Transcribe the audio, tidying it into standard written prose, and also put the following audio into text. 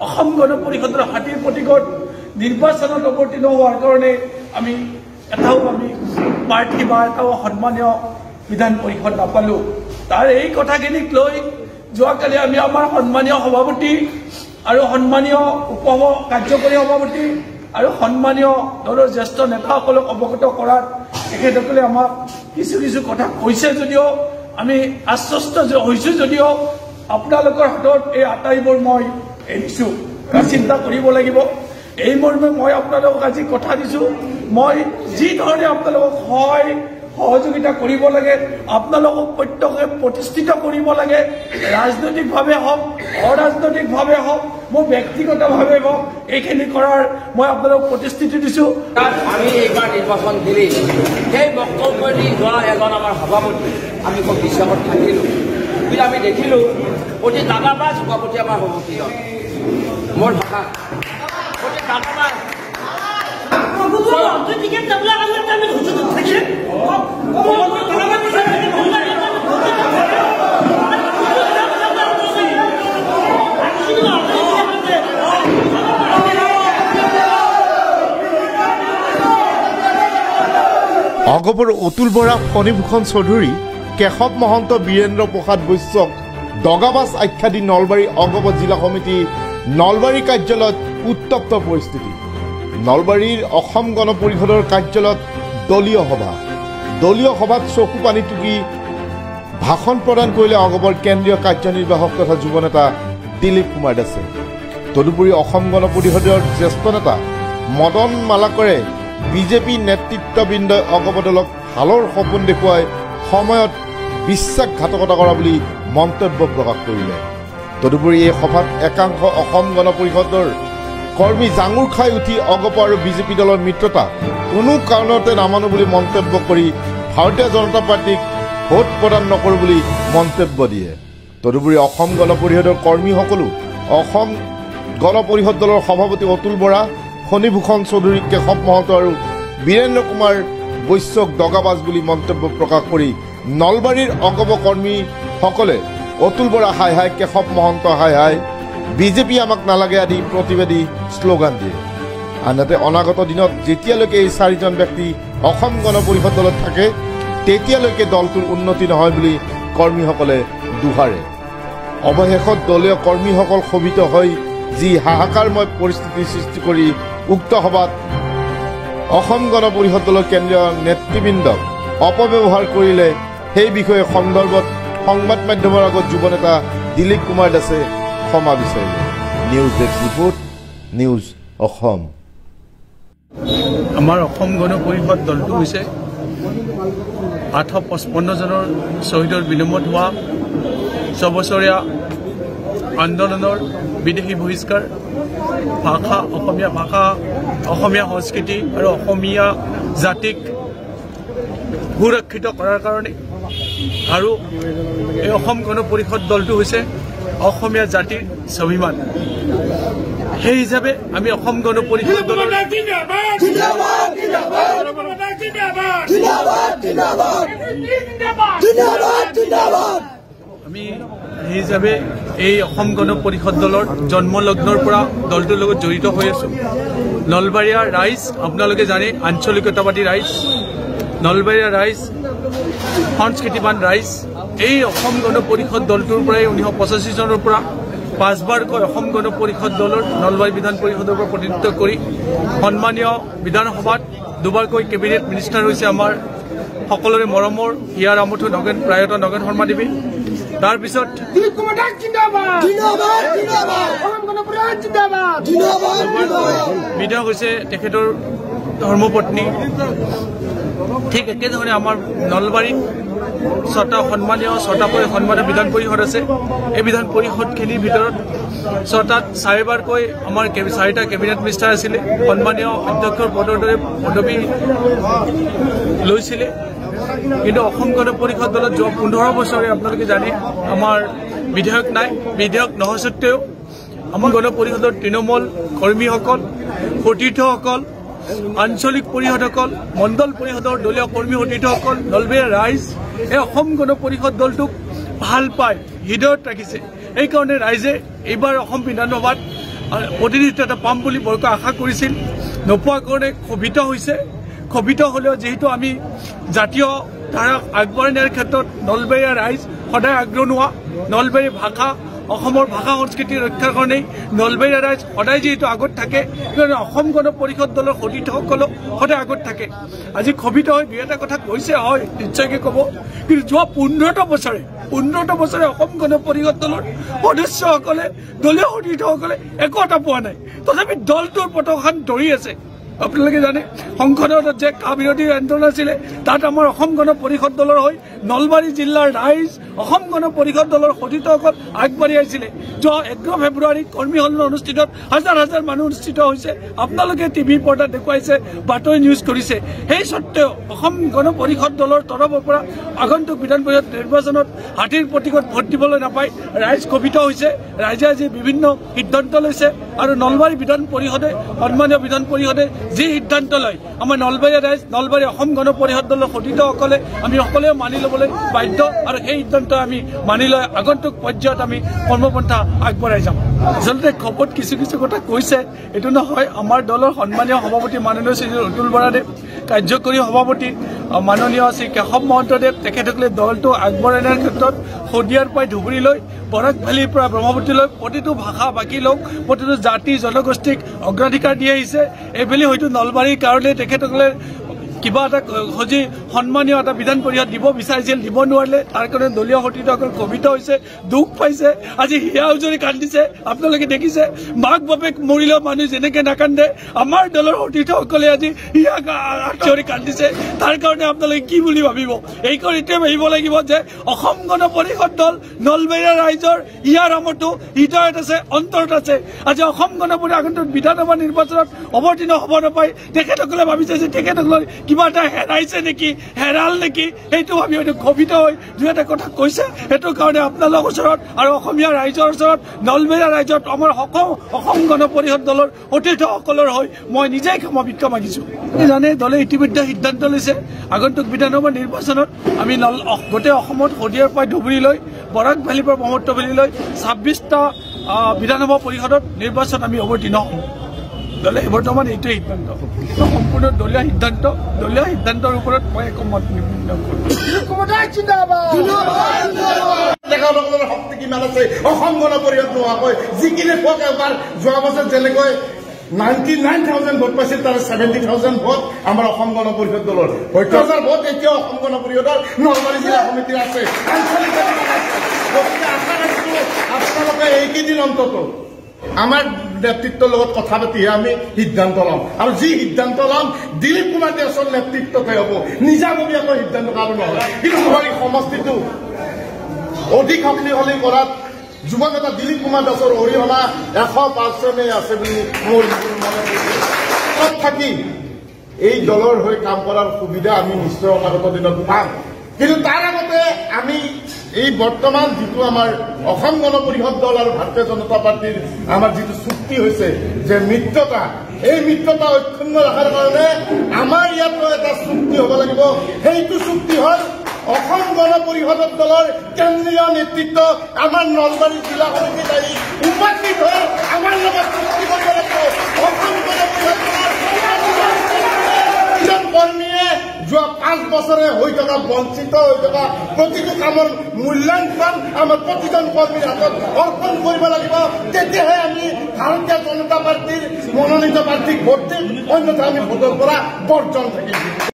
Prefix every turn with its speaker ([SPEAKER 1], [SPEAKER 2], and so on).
[SPEAKER 1] অসম গণ পৰিষদৰ হাতীৰ প্ৰতীকত নিৰ্বাচনত অৱতীৰ্ণ হোৱাৰ কাৰণে আমি প্ৰাৰ্থী বা এটাও সন্মানীয় বিধান পৰিষদ নাপালোঁ। তাৰ এই কথাখিনিক লৈ যোৱাকালি আমি আমাৰ সন্মানীয় সভাপতি আৰু সন্মানীয় কাৰ্যকৰী সভাপতি আৰু সন্মানীয় দলৰ জ্যেষ্ঠ নেতাসকলক অৱগত কৰাত তেখেতসকলে আমাক কিছু কথা কৈছে যদিও আমি আশ্বস্ত হৈছোঁ যদিও আপোনালোকৰ হাতত এই আটাইবোৰ মই এৰিছোঁ, চিন্তা কৰিব লাগিব। এই মৰ্মে মই আপোনালোকক আজি কথা দিছোঁ, মই যি ধৰণে আপোনালোকক সহযোগিতা কৰিব লাগে, আপোনালোকক প্ৰত্যেকে প্ৰতিষ্ঠিত কৰিব লাগে, ৰাজনৈতিকভাৱে হওক অৰাজনৈতিকভাৱে হওক মোৰ ব্যক্তিগতভাৱে হওক এইখিনি কৰাৰ মই আপোনালোকক প্ৰতিশ্ৰুতি দিছোঁ।
[SPEAKER 2] আমি এইবাৰ নিৰ্বাচন দিলে সেই বক্তব্য দি যোৱা এজন আমাৰ সভাপতি আমি খুব বিশ্বাসত থাকিলোঁ, কিন্তু আমি দেখিলোঁ অতি দাদাবাজ সভাপতি আমাৰ সভাপতি মোৰ ভাষা অতি দাদাবাজ
[SPEAKER 3] অগপৰ অতুল বৰা, ফণীভূষণ চৌধুৰী, কেশৱ মহন্ত, বীৰেন্দ্ৰ প্ৰসাদ বৈশ্যক দগাবাজ আখ্যা দি নলবাৰী অগপ জিলা সমিতি নলবাৰী কাৰ্যালয়ত উত্তপ্ত পৰিস্থিতি। নলবাৰীৰ অসম গণ পৰিষদৰ কাৰ্যালয়ত দলীয় সভাত চকু পানী টুকি ভাষণ প্ৰদান কৰিলে অগপৰ কেন্দ্ৰীয় কাৰ্যনিৰ্বাহক তথা যুৱ নেতা দিলীপ কুমাৰ দাসে। তদুপৰি অসম গণ পৰিষদৰ জ্যেষ্ঠ নেতা মদন মালাকৰে বিজেপি নেতৃত্ববৃন্দই অগপ দলক ভালৰ সপোন দেখুৱাই সময়ত বিশ্বাসঘাতকতা কৰা বুলি মন্তব্য প্ৰকাশ কৰিলে। তদুপৰি এই সভাত একাংশ অসম গণ পৰিষদৰ কৰ্মী জাঙুৰ খাই উঠি অগপ আৰু বিজেপি দলৰ মিত্ৰতা কোনো কাৰণতে নামানো বুলি মন্তব্য কৰি ভাৰতীয় জনতা পাৰ্টীক ভোট প্ৰদান নকৰোঁ বুলি মন্তব্য দিয়ে। তদুপৰি অসম গণ পৰিষদৰ কৰ্মীসকলো অসম গণ পৰিষদ দলৰ সভাপতি অতুল বৰা, ফণীভূষণ চৌধুৰী, কেশৱ মহন্ত আৰু বীৰেন্দ্ৰ কুমাৰ বৈশ্যক দগাবাজ বুলি মন্তব্য প্ৰকাশ কৰি নলবাৰীৰ অগপ কৰ্মীসকলে অতুল বৰা হাই হাই, কেশৱ মহন্ত হাই হাই, বিজেপি আমাক নালাগে আদি প্ৰতিবাদী শ্লোগান দিয়ে। আনহাতে অনাগত দিনত যেতিয়ালৈকে এই চাৰিজন ব্যক্তি অসম গণ পৰিষদ দলত থাকে তেতিয়ালৈকে দলটোৰ উন্নতি নহয় বুলি কৰ্মীসকলে দোহাৰে। অৱশেষত দলীয় কৰ্মীসকল ক্ষোভিত হৈ যি হাহাকাৰময় পৰিস্থিতিৰ সৃষ্টি কৰি উক্ত সভাত অসম গণ পৰিষদ দলৰ কেন্দ্ৰীয় নেতৃবৃন্দক অপব্যৱহাৰ কৰিলে সেই বিষয়ে সন্দৰ্ভত সংবাদ মাধ্যমৰ আগত যুৱ নেতা দিলীপ কুমাৰ দাসে ক্ষমা বিচাৰিলে। News desk report, news Assam.
[SPEAKER 1] আমাৰ অসম গণ পৰিষদ দলটো হৈছে 855 জনৰ শ্বহীদৰ বিনিময়ত হোৱা 6 বছৰীয়া আন্দোলনৰ বিদেশী বহিষ্কাৰ, অসমীয়া ভাষা, অসমীয়া সংস্কৃতি আৰু অসমীয়া জাতিক সুৰক্ষিত কৰাৰ কাৰণে। আৰু এই অসম গণ পৰিষদ দলটো হৈছে অসমীয়া জাতিৰ স্বাভিমান। সেই হিচাপে আমি অসম গণ পৰিষদ দলৰ আমি সেই হিচাপে এই অসম গণ পৰিষদ দলৰ জন্মলগ্নৰ পৰা দলটোৰ লগত জড়িত হৈ আছো। নলবাৰীয়া ৰাইজ আপোনালোকে জানে আঞ্চলিকতাবাদী ৰাইজ, নলবাৰীয়া ৰাইজ সংস্কৃতিবান ৰাইজ। এই অসম গণ পৰিষদ দলটোৰ পৰাই 1985 চনৰ পৰা 5 বাৰকৈ অসম গণ পৰিষদ দলৰ নলবাৰী বিধান পৰিষদৰ পৰা প্ৰতিনিধিত্ব কৰি সন্মানীয় বিধানসভাত 2 বাৰকৈ কেবিনেট মিনিষ্টাৰ হৈছে আমাৰ সকলোৰে মৰমৰ হিয়াৰ আমঠু প্ৰয়াত নগেন শৰ্মা দেৱী। তাৰপিছত বিধায়ক হৈছে তেখেতৰ ধৰ্মপত্নী। ঠিক একেধৰণে আমাৰ নলবাৰীত 6টা সন্মানীয় বিধান পৰিষদ আছে। এই বিধান পৰিষদখিনিৰ ভিতৰত 6টাত 4 বাৰকৈ আমাৰ 4টা কেবিনেট মিনিষ্টাৰ আছিলে, সন্মানীয় অধ্যক্ষৰ পদৰ দৰে পদবী লৈছিলে। কিন্তু অসম গণ পৰিষদ দলত যোৱা 15 বছৰে আপোনালোকে জানে আমাৰ বিধায়ক নাই। বিধায়ক নহয় সত্ত্বেও আমাৰ গণ পৰিষদৰ তৃণমূল কৰ্মীসকল, সতীৰ্থসকল, আঞ্চলিক পৰিষদসকল, মণ্ডল পৰিষদৰ দলীয় কৰ্মী সতীৰ্থসকল, নলবাৰীয়া ৰাইজ এই অসম গণ পৰিষদ দলটোক ভাল পায়, হৃদয়ত ৰাখিছে। এইকাৰণে ৰাইজে এইবাৰ অসম বিধানসভাত প্ৰতিনিধিত্ব এটা পাম বুলি বৰকৈ আশা কৰিছিল নোপোৱাৰ কাৰণে ক্ষোভিত হ'লেও যিহেতু আমি জাতীয় ধাৰাক আগবঢ়াই নিয়াৰ ক্ষেত্ৰত নলবেৰীয়া ৰাইজ সদায় আগ্ৰহ নলবেৰী ভাষা অসমৰ ভাষা সংস্কৃতি ৰক্ষাৰ কাৰণেই নলবেৰীয়া ৰাইজ সদায় যিহেতু আগত থাকে সেইকাৰণে অসম গণ পৰিষদ দলৰ সতীৰ্থসকলো সদায় আগত থাকে আজি ক্ষোভিত হৈ দুই এটা কথা কৈছে হয় নিশ্চয়কৈ ক'ব কিন্তু যোৱা 15টা বছৰে অসম গণ পৰিষদ দলৰ সদস্যসকলে দলীয় সতীৰ্থসকলে একো এটা পোৱা নাই তথাপি দলটোৰ পতাকাখন ধৰি আছে আপোনালোকে জানে সংসদত যে বিৰোধী আন্দোলন আছিলে তাত আমাৰ অসম গণ পৰিষদ দলৰ হৈ নলবাৰী জিলাৰ ৰাইজ অসম গণ পৰিষদ দলৰ সতীৰ্থসকল আগবাঢ়ি আহিছিলে যোৱা 11 ফেব্ৰুৱাৰীত কৰ্মী সন্মিলন অনুষ্ঠিত হাজাৰ মানুহ অনুষ্ঠিত হৈছে আপোনালোকে টিভি পৰ্দাত দেখুৱাইছে বাতৰি নিউজ কৰিছে সেই সত্ত্বেও অসম গণ পৰিষদ দলৰ তৰফৰ পৰা আগন্তুক বিধান পৰিষদ নিৰ্বাচনত হাতীৰ প্ৰতীকত ভোট দিবলৈ নাপায় ৰাইজ ক্ষোভিত হৈছে ৰাইজে আজি বিভিন্ন সিদ্ধান্ত লৈছে আৰু নলবাৰী বিধান পৰিষদে সন্মানীয় বিধান পৰিষদে যি সিদ্ধান্ত লয় আমাৰ নলবাৰী ৰাইজ নলবাৰী অসম গণ পৰিষদ দলৰ সতীৰ্থসকলে আমি সকলোৱে মানি ল'বলৈ বাধ্য আৰু সেই সিদ্ধান্ত আমি মানি লৈ আগন্তুক পৰ্যায়ত আমি কৰ্মপন্থা আগবঢ়াই যাম আচলতে খবৰত কিছু কথা কৈছে এইটো নহয় আমাৰ দলৰ সন্মানীয় সভাপতি মাননীয় শ্ৰী অতুল বৰাদেৱ কাৰ্যকৰী সভাপতি মাননীয় শ্ৰী কেশৱ মহন্তদেৱ তেখেতসকলে দলটো আগবঢ়াই নিয়াৰ ক্ষেত্ৰত শদিয়াৰ পৰা ধুবুৰীলৈ বৰাক ভেলীৰ পৰা ব্ৰহ্মপুত্ৰলৈ প্ৰতিটো ভাষা ভাষী লোক প্ৰতিটো জাতি জনগোষ্ঠীক অগ্ৰাধিকাৰ দি আহিছে এইবেলি হয়তো নলবাৰীৰ কাৰণে তেখেতসকলে কিবা এটা সজি সন্মানীয় এটা বিধান পৰিষদ দিব বিচাৰিছিল দিব নোৱাৰিলে তাৰ কাৰণে দলীয় সতীৰ্থসকল ক্ষোভিত হৈছে দুখ পাইছে আজি হিয়া উজৰি কান্দিছে আপোনালোকে দেখিছে মাক বাপেক মৰিলেও মানুহ যেনেকৈ নাকান্দে আমাৰ দলৰ সতীৰ্থসকলে আজি হিয়া উজৰি কান্দিছে তাৰ কাৰণে আপোনালোকে কি বুলি ভাবিব এইকাৰণে এতিয়া ভাবিব লাগিব যে অসম গণ পৰিষদ দল নলবেৰীয়া ৰাইজৰ ইয়াৰ আমতো হৃদয়ত আছে অন্তৰত আছে আজি অসম গণ পৰিষদ আগন্তুক বিধানসভা নিৰ্বাচনত অৱতীৰ্ণ হ'ব নাপায় তেখেতসকলে ভাবিছে যে তেখেতসকলৰ কিবা এটা হেৰাইছে নেকি হেৰাল নেকি সেইটো ভাবি হয়তো ক্ষোভিত হৈ দুই এটা কথা কৈছে সেইটো কাৰণে আপোনালোকৰ ওচৰত আৰু অসমীয়া ৰাইজৰ ওচৰত নলবেৰীয়া ৰাইজত আমাৰ অসম গণ পৰিষদ দলৰ সতীৰ্থসকলৰ হৈ মই নিজেই ক্ষমা মাগিছোঁ জানে দলে ইতিমধ্যে সিদ্ধান্ত লৈছে আগন্তুক বিধানসভা নিৰ্বাচনত আমি গোটেই অসমত শদিয়াৰ পৰা ধুবুৰীলৈ বৰাক ভেলীৰ পৰা ব্ৰহ্মপুত্ৰ ভেলীলৈ 26টা বিধানসভা পৰিষদত নিৰ্বাচন আমি অৱতীৰ্ণ হ'ম দলে বৰ্তমান এইটোৱে সিদ্ধান্ত সম্পূৰ্ণ দলীয় সিদ্ধান্তৰ ওপৰত মই একো মত নিৰ্ণয়
[SPEAKER 3] শক্তি কিমান আছে অসম গণ পৰিষদ নোহোৱাকৈ যিখিনি ভোট এবাৰ যোৱা বছৰ যেনেকৈ 99,000 ভোট পাইছিল তাৰ 70,000 ভোট আমাৰ অসম গণ পৰিষদ দলৰ 70,000 ভোট এতিয়া অসম গণ পৰিষদৰ নলবাৰী জিলা সমিতিৰ আছে আপোনালোকে এইকেইদিন অন্তত আমাৰ নেতৃত্বৰ লগত কথা পাতিহে আমি সিদ্ধান্ত ল'ম আৰু যি সিদ্ধান্ত ল'ম দিলীপ কুমাৰ দাসৰ নেতৃত্বতে হ'ব নিজাববীয়াকৈ সিদ্ধান্ত কাৰো নহয় কিন্তু মই সমষ্টিটো অধিক শক্তিশালী কৰাত যুৱ নেতা দিলীপ কুমাৰ দাসৰ অৰিহণা 100% আছে বুলি মোৰ মনে থাকি এই দলৰ হৈ কাম কৰাৰ সুবিধা আমি নিশ্চয় অনাগত দিনত পাম কিন্তু তাৰ আগতে আমি এই বৰ্তমান যিটো আমাৰ অসম গণ পৰিষদ দল আৰু ভাৰতীয় জনতা পাৰ্টিৰ আমাৰ যিটো চুক্তি হৈছে যে মিত্ৰতা এই মিত্ৰতা অক্ষুণ্ণ ৰখাৰ কাৰণে আমাৰ ইয়াতো এটা চুক্তি হ'ব লাগিব সেইটো চুক্তি হ'ল অসম গণ পৰিষদ দলৰ কেন্দ্ৰীয় নেতৃত্ব আমাৰ নলবাৰী জিলা সমিতিত আহি উপস্থিত হৈ আমাৰ লগত চুক্তি কৰিব লাগিব অসম গণ পৰিষদ কৰ্মীয়ে যোৱা 5 বছৰে হৈ থকা বঞ্চিত হৈ থকা প্ৰতিটো কামৰ মূল্যাংকন আমাৰ প্ৰতিজন কৰ্মীৰ হাতত অৰ্পণ কৰিব লাগিব তেতিয়াহে আমি ভাৰতীয় জনতা পাৰ্টীৰ মনোনীত প্ৰাৰ্থীক ভোট দিম অন্যথা আমি ভোটৰ পৰা বৰ্জন থাকিম